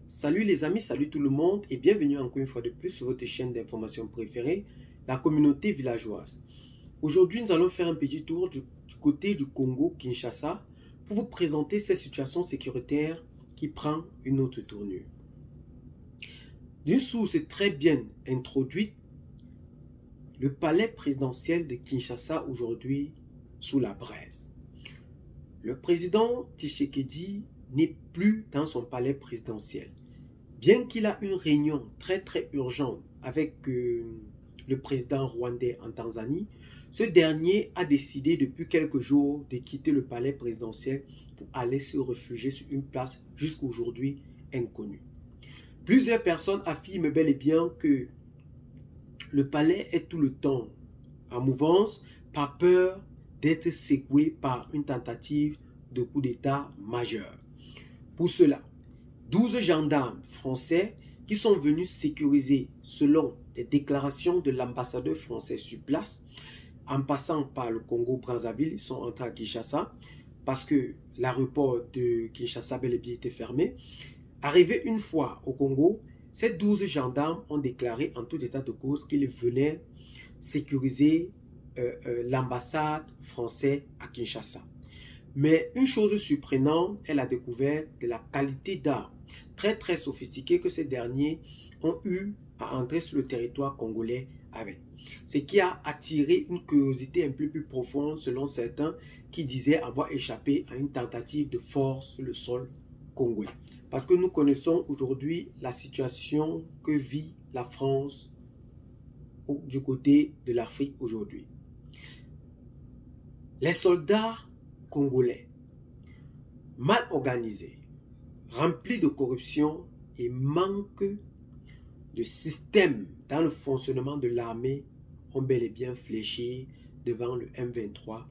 Salut les amis, salut tout le monde et bienvenue encore une fois de plus sur votre chaîne d'information préférée, la communauté villageoise. Aujourd'hui, nous allons faire un petit tour du côté du Congo-Kinshasa pour vous présenter cette situation sécuritaire qui prend une autre tournure. D'une source très bien introduite, le palais présidentiel de Kinshasa aujourd'hui sous la braise. Le président Tshisekedi n'est plus dans son palais présidentiel. Bien qu'il a une réunion très urgente avec le président rwandais en Tanzanie, ce dernier a décidé depuis quelques jours de quitter le palais présidentiel pour aller se réfugier sur une place jusqu'aujourd'hui inconnue. Plusieurs personnes affirment bel et bien que le palais est tout le temps en mouvance par peur d'être secoué par une tentative de coup d'État majeur. Pour cela, 12 gendarmes français qui sont venus sécuriser, selon les déclarations de l'ambassadeur français sur place, en passant par le Congo-Brazzaville, ils sont entrés à Kinshasa parce que l'aéroport de Kinshasa bel et bien était fermé. Arrivés une fois au Congo, ces 12 gendarmes ont déclaré en tout état de cause qu'ils venaient sécuriser l'ambassade française à Kinshasa. Mais une chose surprenante est la découverte de la qualité d'armes très sophistiquées que ces derniers ont eu à entrer sur le territoire congolais avec. Ce qui a attiré une curiosité un peu plus profonde selon certains qui disaient avoir échappé à une tentative de force sur le sol congolais. Parce que nous connaissons aujourd'hui la situation que vit la France du côté de l'Afrique aujourd'hui. Les soldats congolais, mal organisés, remplis de corruption et manque de système dans le fonctionnement de l'armée, ont bel et bien fléchi devant le M23,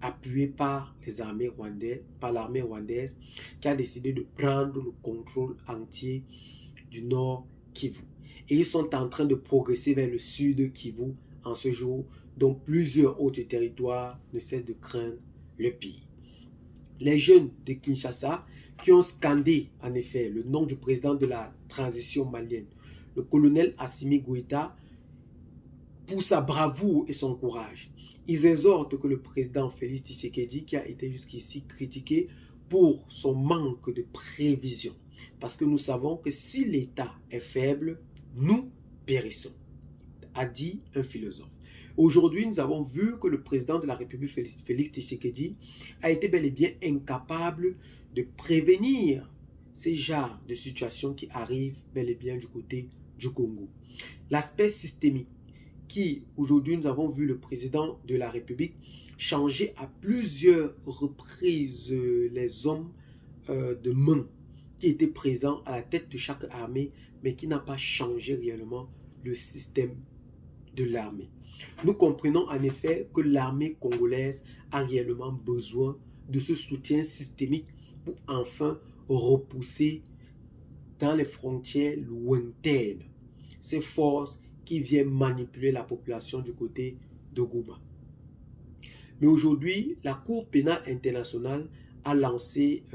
appuyé par l'armée rwandaise qui a décidé de prendre le contrôle entier du nord Kivu. Et ils sont en train de progresser vers le sud Kivu en ce jour, dont plusieurs autres territoires ne cessent de craindre le pire. Les jeunes de Kinshasa qui ont scandé en effet le nom du président de la transition malienne, le colonel Assimi Goïta, pour sa bravoure et son courage. Ils exhortent que le président Félix Tshisekedi, qui a été jusqu'ici critiqué pour son manque de prévision, parce que nous savons que si l'État est faible, nous périssons, a dit un philosophe. Aujourd'hui, nous avons vu que le président de la République, Félix Tshisekedi, a été bel et bien incapable de prévenir ces genres de situations qui arrivent bel et bien du côté du Congo. L'aspect systémique qui, aujourd'hui, nous avons vu le président de la République changer à plusieurs reprises les hommes de main qui étaient présents à la tête de chaque armée, mais qui n'a pas changé réellement le système de l'armée. Nous comprenons en effet que l'armée congolaise a réellement besoin de ce soutien systémique pour enfin repousser dans les frontières lointaines ces forces qui viennent manipuler la population du côté de Goma. Mais aujourd'hui, la Cour pénale internationale a lancé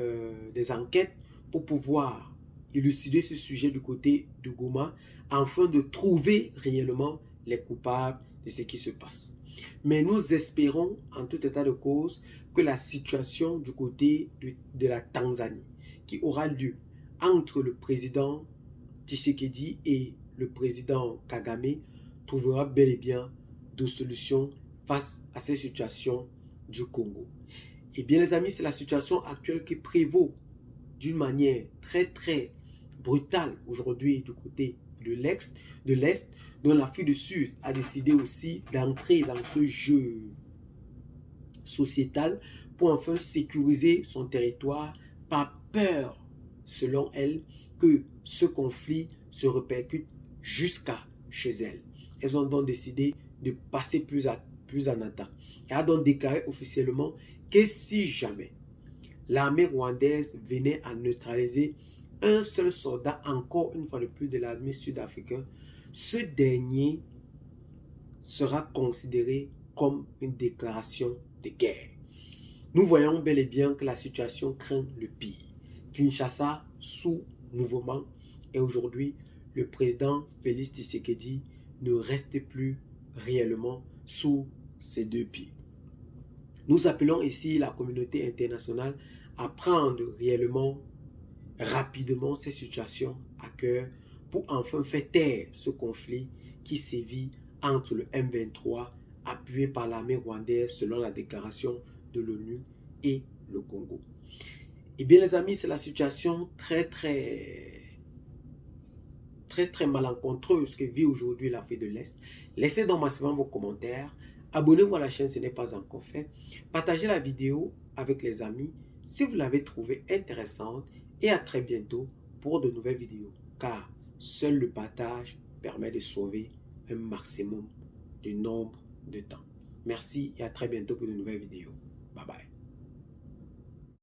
des enquêtes pour pouvoir élucider ce sujet du côté de Goma afin de trouver réellement les coupables de ce qui se passe. Mais nous espérons en tout état de cause que la situation du côté de la Tanzanie qui aura lieu entre le président Tshisekedi et le président Kagame trouvera bel et bien de solutions face à ces situations du Congo. Et bien les amis, c'est la situation actuelle qui prévaut d'une manière très brutale aujourd'hui du côté de l'Est, dont l'Afrique du Sud a décidé aussi d'entrer dans ce jeu sociétal pour enfin sécuriser son territoire par peur, selon elle, que ce conflit se répercute jusqu'à chez elles. Elles ont donc décidé de passer plus en attaque. Elle a donc déclaré officiellement que si jamais l'armée rwandaise venait à neutraliser un seul soldat, encore une fois de plus, de l'armée sud-africaine, ce dernier sera considéré comme une déclaration de guerre. Nous voyons bel et bien que la situation craint le pire. Kinshasa sous mouvement, Et aujourd'hui, le président Félix Tshisekedi ne reste plus réellement sous ses deux pieds. Nous appelons ici la communauté internationale à prendre réellement, rapidement ces situations à cœur pour enfin faire taire ce conflit qui sévit entre le M23 appuyé par l'armée rwandaise selon la déclaration de l'ONU et le Congo. Eh bien les amis, c'est la situation très malencontreuse que vit aujourd'hui l'Afrique de l'Est. Laissez donc massivement vos commentaires. Abonnez-vous à la chaîne si ce n'est pas encore fait. Partagez la vidéo avec les amis si vous l'avez trouvée intéressante. Et à très bientôt pour de nouvelles vidéos. Car seul le partage permet de sauver un maximum de nombre de temps. Merci et à très bientôt pour de nouvelles vidéos. Bye bye.